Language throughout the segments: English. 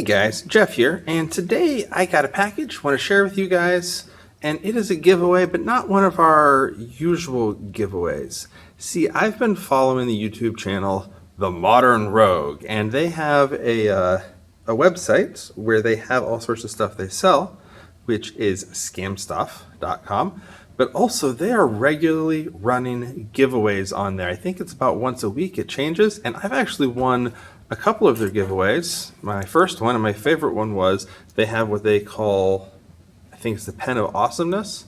guys, Jeff here, and today I got a package I want to share with you guys, and it is a giveaway, but not one of our usual giveaways. See, I've been following the YouTube channel The Modern Rogue, and they have a website where they have all sorts of stuff they sell, which is scamstuff.com, but also they are regularly running giveaways on there. I think it's about once a week it changes, and I've actually won a couple of their giveaways. My first one and my favorite one was they have what they call, I think it's the Pen of Awesomeness.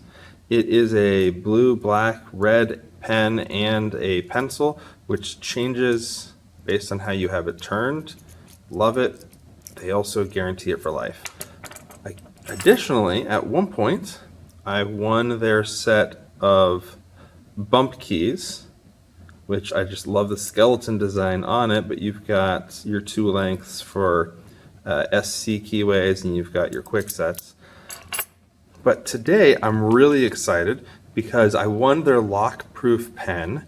It is a blue, black, red pen and a pencil, which changes based on how you have it turned. Love it. They also guarantee it for life. Additionally, at one point, I won their set of bump keys, which I just love the skeleton design on it, but you've got your two lengths for SC keyways and you've got your quick sets. But today I'm really excited because I won their lockproof pen.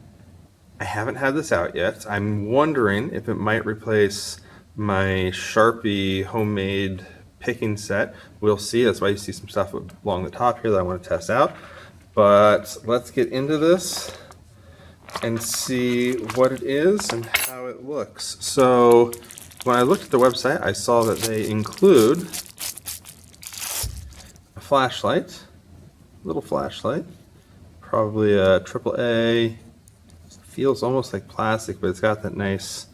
I haven't had this out yet. I'm wondering if it might replace my Sharpie homemade picking set. We'll see. That's why you see some stuff along the top here that I want to test out. But let's get into this and see what it is and how it looks. So when I looked at the website, I saw that they include a flashlight, little flashlight, probably a AAA. Feels almost like plastic, but it's got that nice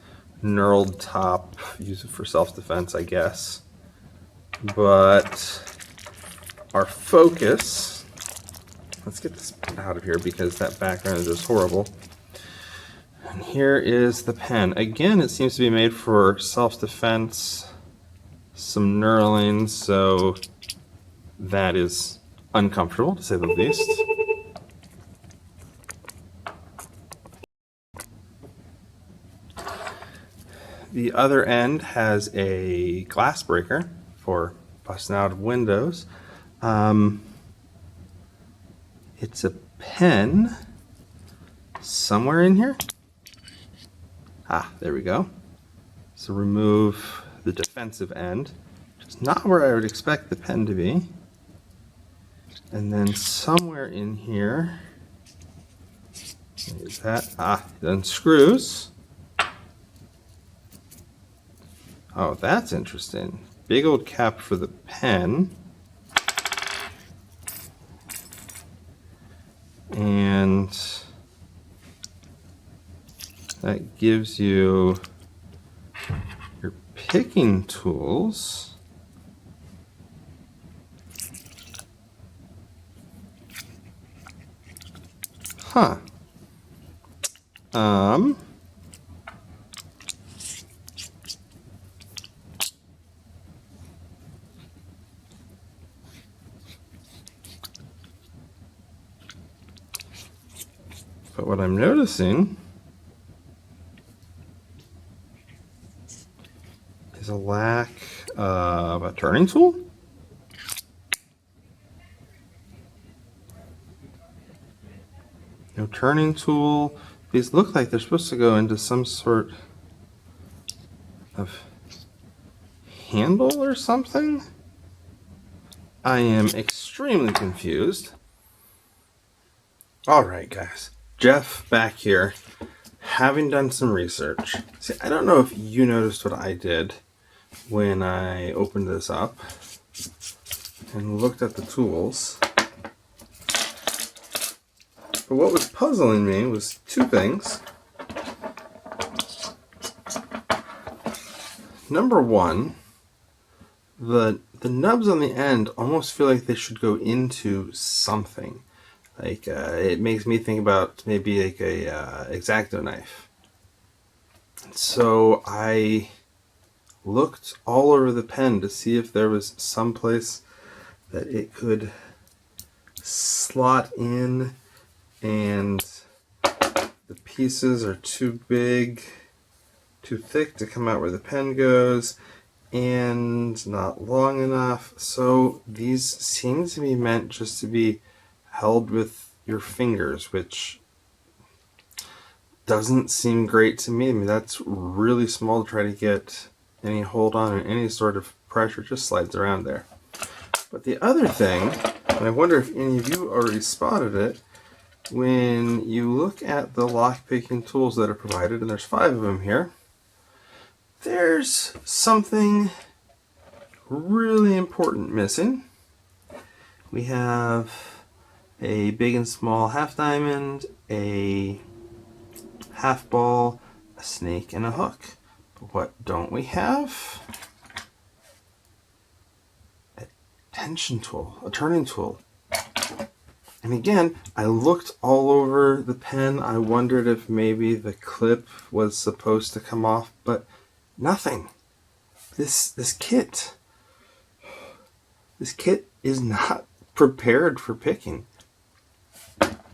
knurled top. Use it for self-defense, I guess. But our focus, let's get this out of here because that background is just horrible. And here is the pen. Again, it seems to be made for self-defense, some knurling, so that is uncomfortable to say the least. The other end has a glass breaker for busting out of windows. It's a pen somewhere in here. Ah, there we go. So remove the defensive end, which is not where I would expect the pen to be. And then somewhere in here, is that? Ah, it unscrews. Oh, that's interesting. Big old cap for the pen. And that gives you your picking tools. Huh. But what I'm noticing is a lack of a turning tool. No turning tool. These look like they're supposed to go into some sort of handle or something. I am extremely confused. All right, guys. Jeff back here, having done some research. See, I don't know if you noticed what I did when I opened this up and looked at the tools. But what was puzzling me was two things. Number one, the nubs on the end almost feel like they should go into something. Like, it makes me think about maybe like a X-Acto knife. So I looked all over the pen to see if there was some place that it could slot in, and the pieces are too big, too thick to come out where the pen goes, and not long enough. So these seem to be meant just to be held with your fingers, which doesn't seem great to me. I mean, that's really small to try to get any hold on or any sort of pressure just slides around there. But the other thing, and I wonder if any of you already spotted it, when you look at the lock picking tools that are provided, and there's 5 of them here, there's something really important missing. We have a big and small half diamond, a half ball, a snake, and a hook. But what don't we have? A tension tool, a turning tool. And again, I looked all over the pen. I wondered if maybe the clip was supposed to come off, but nothing. This kit is not prepared for picking.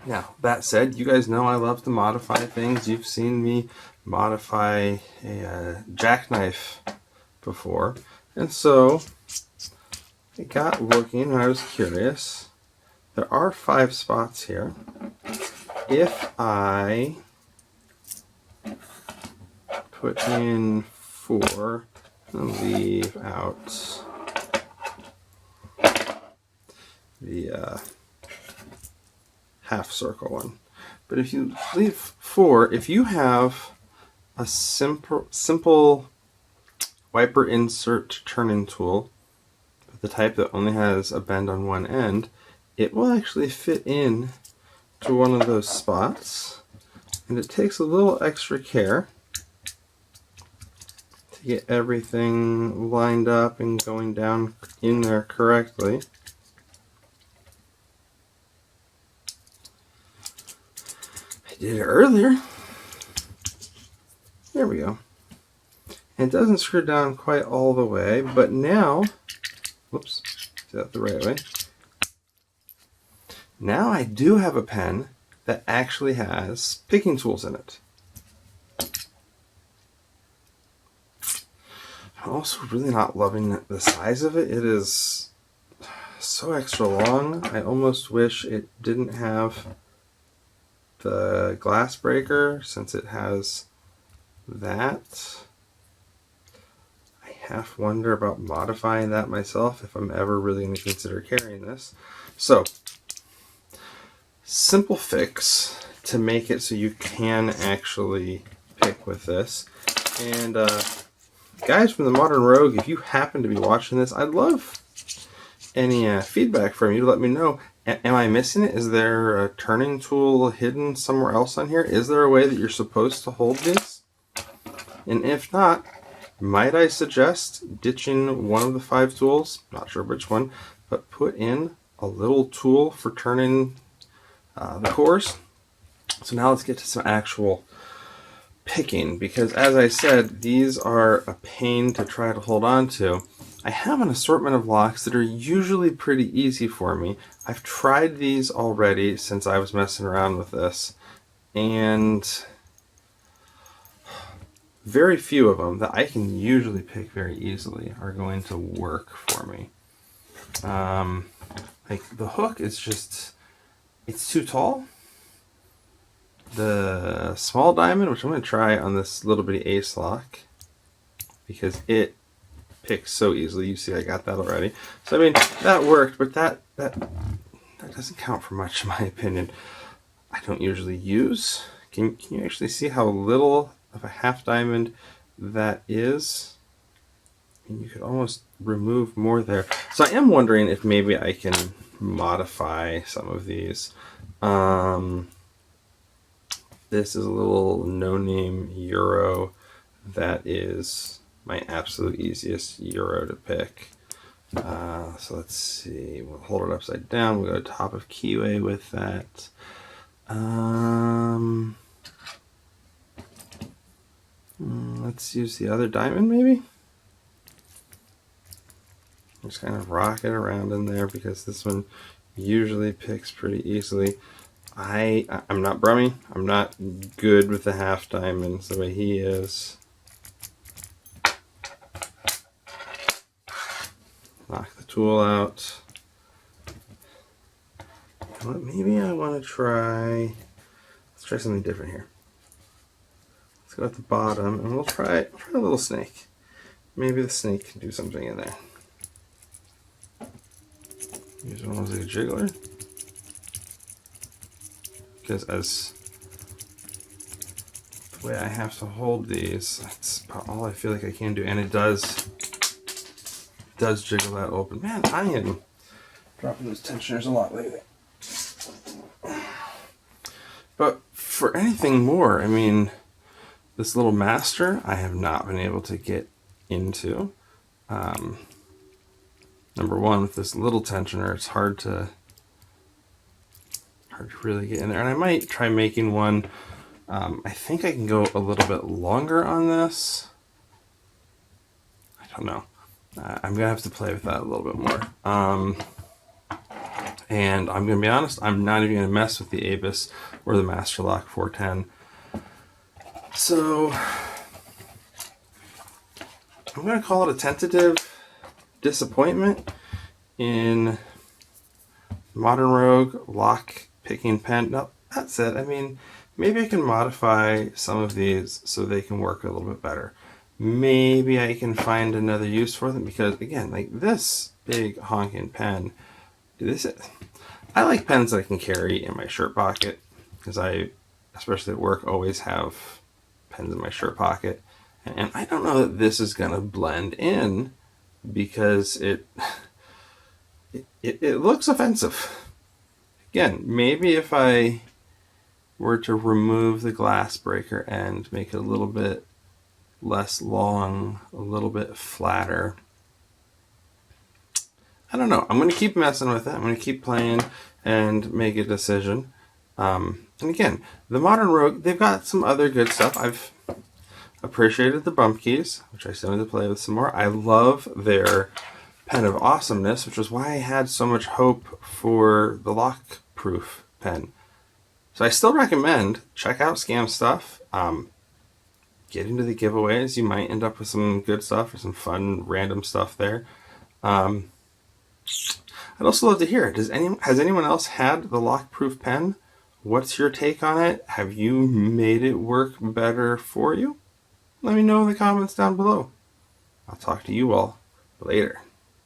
Now, that said, you guys know I love to modify things. You've seen me modify a jackknife before. And so I got looking and I was curious. There are 5 spots here. If I put in 4 and leave out the half circle one. But if you leave 4, if you have a simple wiper insert turning tool, the type that only has a bend on one end, it will actually fit in to one of those spots, and it takes a little extra care to get everything lined up and going down in there correctly. I did it earlier. There we go. And it doesn't screw down quite all the way, but now, whoops, is that the right way? Now I do have a pen that actually has picking tools in it. I'm also really not loving the size of it. It is so extra long. I almost wish it didn't have the glass breaker since it has that. I half wonder about modifying that myself if I'm ever really going to consider carrying this. So, simple fix to make it so you can actually pick with this. And guys from the Modern Rogue, if you happen to be watching this, I'd love any feedback from you to let me know. Am I missing it? Is there a turning tool hidden somewhere else on here? Is there a way that you're supposed to hold these? And if not, might I suggest ditching one of the 5 tools, not sure which one, but put in a little tool for turning the cores. So now let's get to some actual picking, because as I said, these are a pain to try to hold on to. I have an assortment of locks that are usually pretty easy for me. I've tried these already since I was messing around with this, and very few of them that I can usually pick very easily are going to work for me. Like the hook is just, it's too tall. The small diamond, which I'm going to try on this little bitty ace lock, because it picks so easily. You see I got that already. So I mean, that worked, but that doesn't count for much in my opinion. I don't usually use. Can you actually see how little of a half diamond that is? I mean, you could almost remove more there. So I am wondering if maybe I can modify some of these. This is a little no-name Euro that is my absolute easiest Euro to pick. So let's see, we'll hold it upside down, we'll go top of keyway with that. Let's use the other diamond maybe? Just kind of rock it around in there because this one usually picks pretty easily. I'm not Brummy. I'm not good with the half diamonds the way he is. Knock the tool out. But maybe I want to try. Let's try something different here. Let's go at the bottom, and we'll try a little snake. Maybe the snake can do something in there. Use one as a jiggler. Because as the way I have to hold these, that's about all I feel like I can do. And it does jiggle that open. Man, I am dropping those tensioners a lot lately. But for anything more, I mean, this little master I have not been able to get into. Number one, with this little tensioner, it's hard to really get in there. And I might try making one. I think I can go a little bit longer on this. I don't know. I'm going to have to play with that a little bit more. And I'm going to be honest, I'm not even going to mess with the Avis or the Master Lock 410. So I'm going to call it a tentative disappointment in Modern Rogue lock picking pen. No, that's it. I mean, maybe I can modify some of these so they can work a little bit better. Maybe I can find another use for them because, again, like this big honking pen, I like pens that I can carry in my shirt pocket because I, especially at work, always have pens in my shirt pocket. And I don't know that this is going to blend in because it looks offensive. Again, maybe if I were to remove the glass breaker and make it a little bit less long, a little bit flatter. I don't know. I'm going to keep messing with it. I'm going to keep playing and make a decision. And again, the Modern Rogue, they've got some other good stuff. I've appreciated the bump keys, which I still need to play with some more. I love their pen of awesomeness, which is why I had so much hope for the lockproof pen. So I still recommend check out Scam Stuff. Get into the giveaways. You might end up with some good stuff or some fun random stuff there. I'd also love to hear it. Has anyone else had the lockproof pen? What's your take on it? Have you made it work better for you? Let me know in the comments down below. I'll talk to you all later.